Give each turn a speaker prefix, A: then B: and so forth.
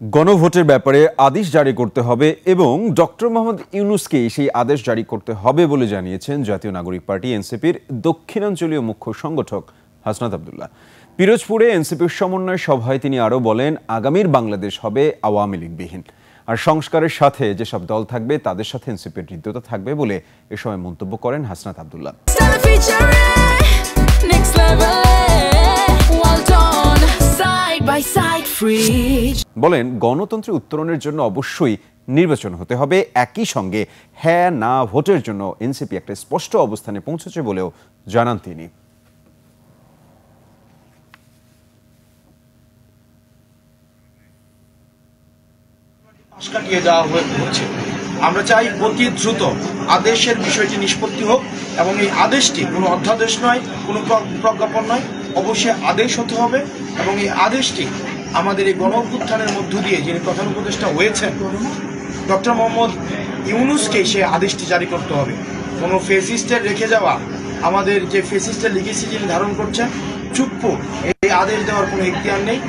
A: গণভোটের ব্যাপারে আদেশ জারি করতে হবে এবং ডক্টর মোহাম্মদ ইউনূসকে সেই আদেশ জারি করতে হবে বলে জানিয়েছেন জাতীয় নাগরিক পার্টি এনসিপির দক্ষিণাঞ্চলীয় মুখ্য সংগঠক হাসনাত আব্দুল্লাহ। পিরোজপুরে এনসিপির সমন্বয় সভায় তিনি আরও বলেন, আগামীর বাংলাদেশ হবে আওয়ামী লীগবিহীন, আর সংস্কারের সাথে যেসব দল থাকবে তাদের সাথে এনসিপির হৃদ্যতা থাকবে বলে এ সময় মন্তব্য করেন হাসনাত আব্দুল্লাহ। বলেন, গণতন্ত্রের উত্তরণের জন্য অবশ্যই নির্বাচন হতে হবে, একই সঙ্গে হ্যাঁ না ভোটের জন্য এনসিপি একটা স্পষ্ট অবস্থানে পৌঁছেছে বলেও জানান তিনি।
B: কাটিয়ে দেওয়া হচ্ছে। আমরা চাই অতি দ্রুত আদেশের বিষয়টি নিষ্পত্তি হোক এবং এই আদেশটি কোনো অধ্যাদেশ নয়, কোনো প্রজ্ঞাপন নয়, অবশ্যই আদেশ হতে হবে এবং এই আদেশটি আমাদের এই গণ-অভ্যুত্থানের মধ্য দিয়ে যিনি প্রধান উপদেষ্টা হয়েছেন ডক্টর মোহাম্মদ ইউনূসকে সেই আদেশটি জারি করতে হবে। কোনো ফেসিস্টের রেখে যাওয়া, আমাদের যে ফেসিস্টের লিগেসি যিনি ধারণ করছেন চুপ্পু, এই আদেশ দেওয়ার কোনো ইখতিয়ার নেই।